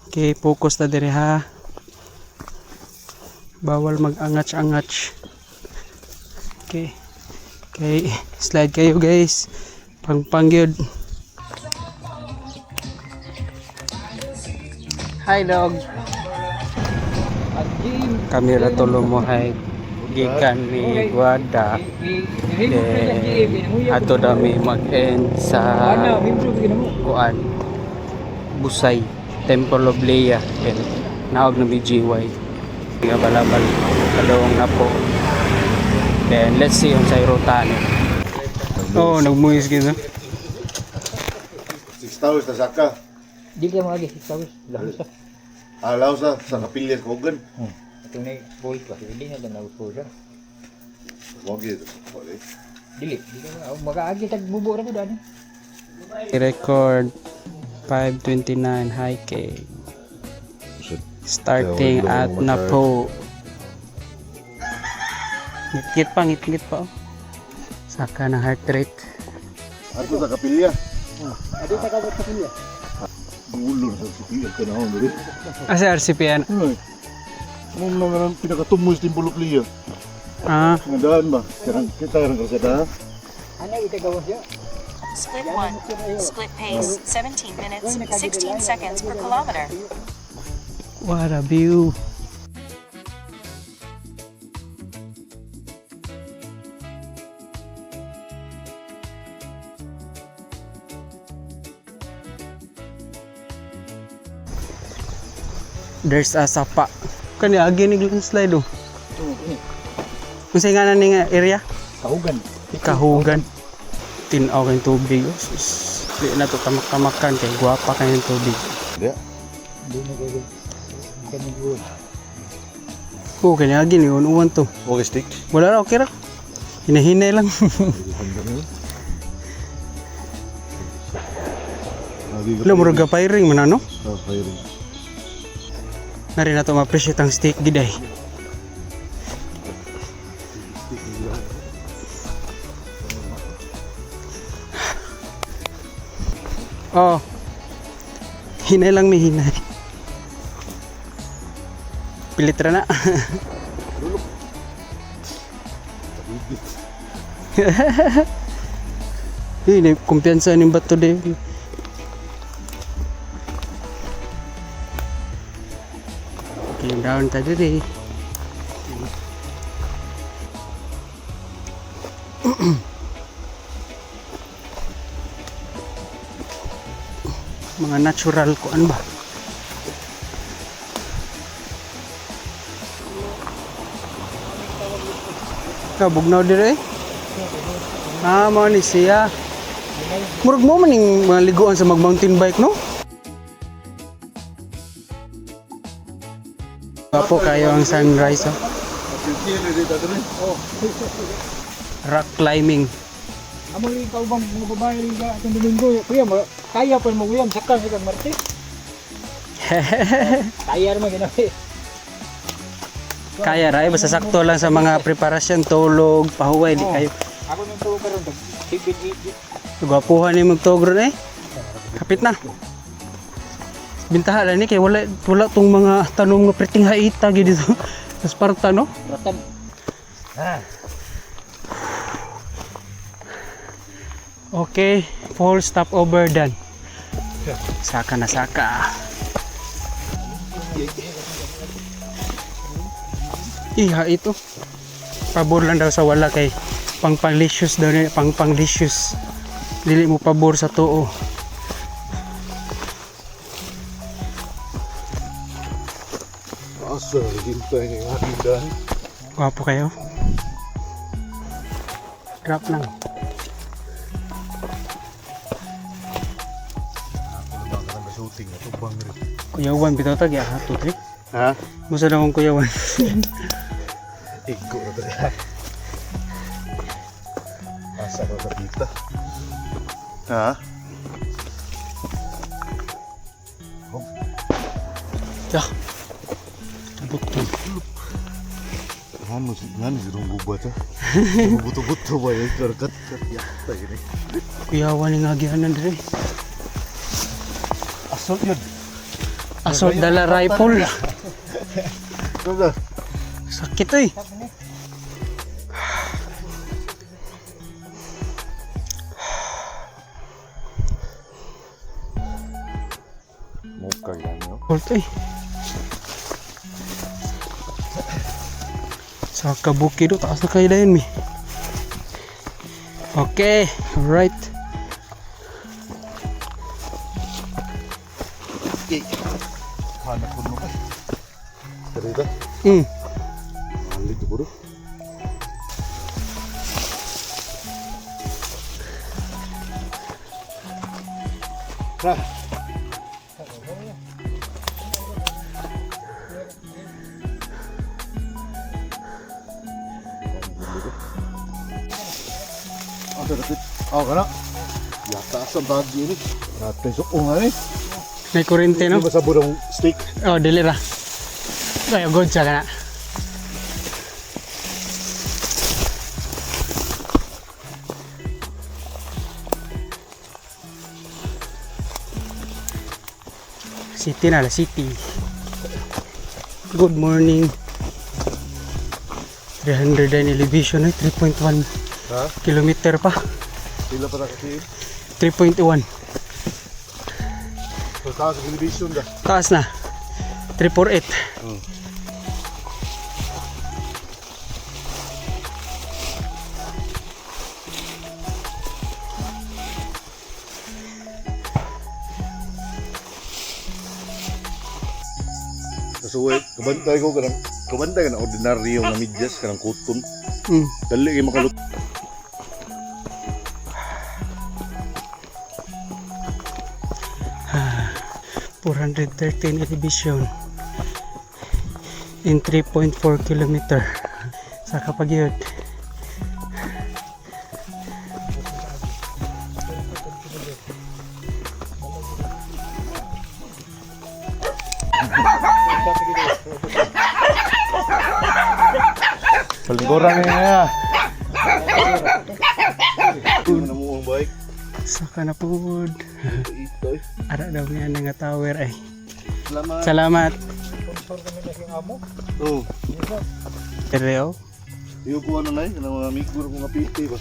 Okay, focus na dire ha. Bawal mag-angach-angach. Okay. Okay, slide kayo guys. Pang-pangyod. Hi dog. Kamera tulo mo hay gikan ni Guada. Ato dami mag-end sa kuan Busay, Temple of Leia. Naog na BGY. Nga balabal kadawang na po. Then let's see yung sa rutan. Oh, nagmuhis gino. 6 hours na saka. Di ka mga 6 hours. Lahos ka. Alaw sa kapilya ko gan. Ito na boy pa. Hindi na lang ako siya. Wag ito. Dili. Di ka mag-aagi tagbubura ko daan. I-record 5:29 hiking. Starting at Napo. Ngit-ngit pa oh. Saka ng heart rate. Ato sa kapilya. Adi sa kapilya. Ulur sa kapilya ka na ako dali. Asa RCP yan? Ay. Mong nang pinakatumoy sa Temple of Leia. Ah, Ngandaan ba? Kita rin kasi ta. Ano itagawas niya? Split 1. Split pace, 17 minutes, 16 seconds per kilometer. what a view. There's a sapa. Kani agi ni landslide oh. Unsay nga ning area? Kahugan. Kahugan. Tinaw kay tubig. Oh, sus. Di na to tamak-tamakan kay guwapa kay yung tubig. Dia. Di na kayo. Kani good. Oh, kani agi ni uwan to. Okay stick. Wala ra okay ra. Hinahinay lang. Wala mo raga firing man ano? Firing. Nari na to ma-appreciate ang steak giday. Oh. Hinay lang may hinay. Pilit ra na. Ini kumpiyansa ning bato de. Okay, down tadi deh. Mga natural kuan ba? Bugnaw dire. Mo ni siya. Murag mo man ning mga liguan sa mag mountain bike no? Papo kayo ang sunrise oh. Rock climbing. Amo ikaw bang mga babae nga atong Domingo. Kuya mo kaya pa mo uyam sakang sa Marte. Kaya naman ginawa. Kaya ra basta sakto lang sa mga preparasyon, tulog, pahuway di kayo. Ako nang tuwa karon tag CPG. Gwapuhan ni magtogro eh. Kapit na. Bintahan ni kay wala tong mga tanong nga preting haita gid dito. Sa Sparta no? Ratan. Okay, full stop over done. Saka na saka. Iha ito. Pabor lang daw sa wala kay pang-panglicious daw ni pang-panglicious. Dili mo pabor sa tuo. Asa hintay ni aking daan. Gwapo kayo. Drop lang. Shooting ato bang rin. Kuyawan bitaw tag ya hatod eh. Ha? Musa na akong kuyawan. Igo na dali. Asa ka kapita. Ha? Ya. Buto. Ano si gubat ha? Buto-buto ba yung karkat? Yakta yun eh. Kuyawan ni ngagihanan dire. Asol yun. Assault dala rifle. Ano? Sakit eh. Mukha yan, no? Hold eh. Sa kabukido, taas na kayo dahil mi. Okay, alright. Okay. Hanap ko mo ka. Sarita? Malig bro. Ha. Oh, kana. Yata sa bagyo ni. Natin so nga ni. May kurente no? Di ba sa burong stick? Oh, dili ra. Kaya good siya kana. City na la city. Good morning. 300 and elevation eh, 3.1 Ha? kilometer pa. Pila pa na kasi. 3.1. So taas sa television da. Taas na. 348. So kabantay ko kabantay ka na ordinaryo nga medyas kanang cotton. Mm. Dali kay makalut. Ah, 413 elevation in 3.4 kilometer sa Kapagyod. Paliguran niya. Ito na mo ang bike. Saka na pud. Ito. Ara daw nga nga tower ay. Salamat. Salamat. Sponsor kami na yung amo. Oh. Tereo. Iyo ko ano nay, kanang mga amigo ko nga piti ba.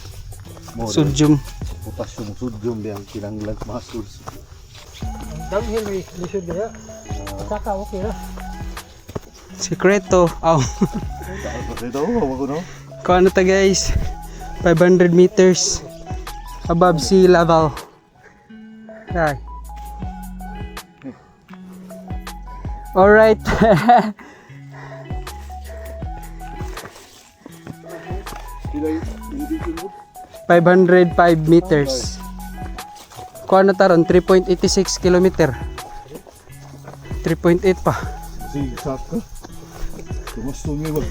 Mo. Sodium. Potassium, sodium di ang kinanglan muscles. Ang downhill may lisod kaya. Saka okay na. Sikreto. Oh. Ito, hawa ko no. Kung ano ta guys, 500 meters above sea level. Right. Alright. Sila yung mo. 505 meters. Kung ano taron, 3.86 kilometer. 3.8 pa. Kasi saka. Tumusto niya ba?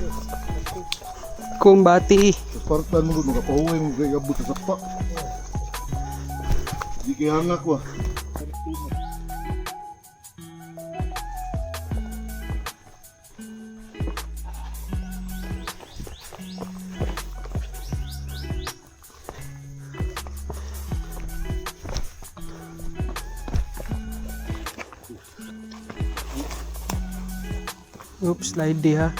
Kumbati. Partan mo doon, makapahuay mo kaya abot sa pa. Di kaya hangak ko. Oops, slide di ha.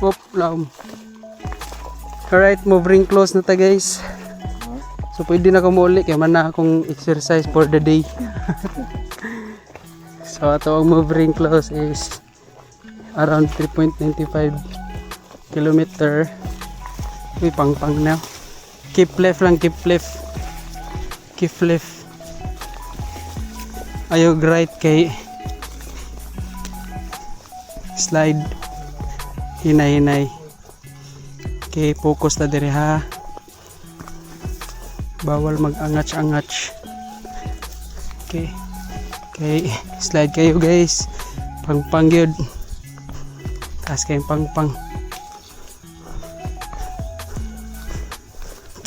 Oop, laom. Alright, moving close na ta guys. So pwede na ko muli kaya man na akong exercise for the day. So ato ang moving close is around 3.95 kilometer. Uy, pang na. Keep left lang, keep left. Keep left. Ayog right kay slide. Hinay-hinay. Okay, focus na dire ha. Bawal mag-angach-angach. Okay. Okay, slide kayo guys. Pang yun. Taas kayong pang.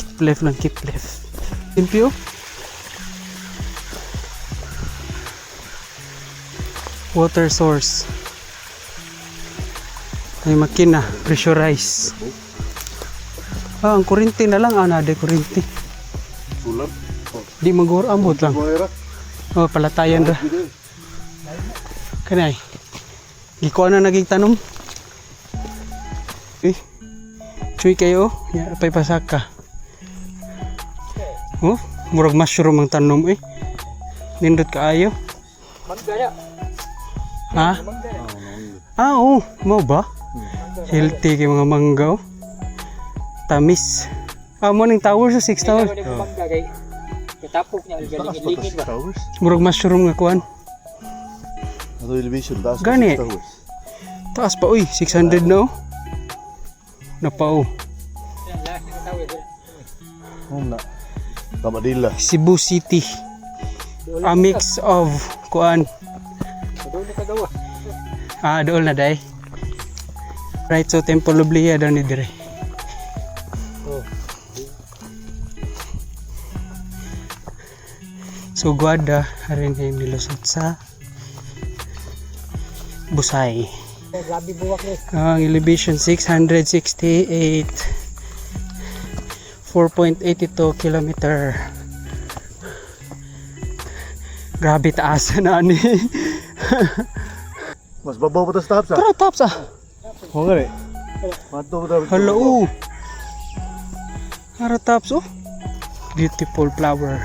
Keep left lang, keep left. Limpyo. Water source. May makina, pressurize. Ah, ang kurente na lang. Ah, nade kurente. Sulam. Di maguro ambot lang. Mga era. Oh, palatayan ra. Gide. Kanay. Gikuha na naging tanom. Eh. Chuy kayo. Ya, pay pasaka. Oh, murag mushroom ang tanom eh. Nindot kaayo. Mangga. Ha? Ah, oh, mo ba? Healthy kay mga mangga. Oh. Tamis. Ah, morning tower sa 6 tower. Mangga kay katapok niya Taas pa galing-lingin ba. towers. Murag mushroom nga kuan. Ato elevation. Taas pa Gani. towers. Taas pa uy, 600 na oh. Napao. Yan last na tawid. Na. Kamadila. Cebu City. A mix of kuan. Doon na kagawa. Ah, dool na day. Right, so Temple of Lea daw ni dire. So Guada, harin kayo nilusot sa Busay. Grabe buwak ni. Ang elevation 668, 4.82 kilometer. Grabe taas na ni. Mas babaw pa tas taps ah. Tara, tops ah. Oo nga eh. Mato pa taps. Hello. Tara, tops oh. Beautiful flower.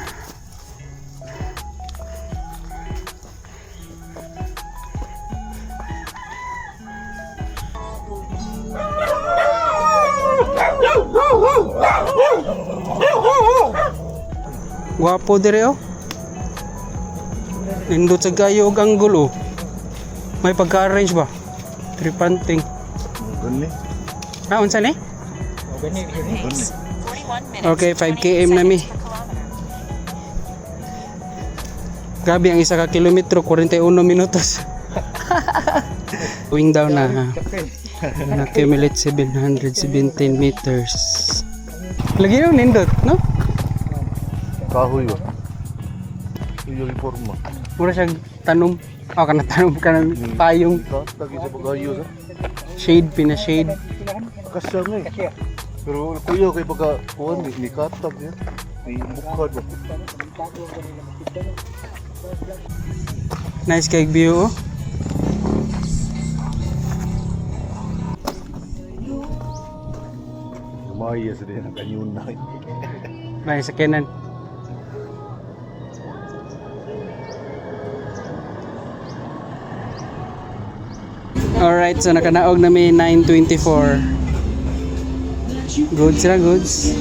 Guwapo dire oh. Nindot sa gayo og anggulo. May pagka-arrange ba? Tripanting. Gani. Ah, unsa ni? O gani yun. Pace 41 minutes. Okay, 5 km 28 na mi. seconds per kilometer. Grabe ang isa ka kilometro 41 minutos. Going down na. Accumulate 717 meters. Lagi yung nindot, no? Kahoy ba? Yung reforma. Mura siyang tanom. Oh, kana tanom ka ng payong Lagi sa pag-ayo sa. shade, pina-shade. Kasya nga eh. Kasi Pero kuya kay pagka kuhan ni katag niya. Ni bukad ba. Nice kay view, oh. Maya sa din ang kanyun na. May sakyanan. Alright, so nakanaog na may 9:24. Goods na goods.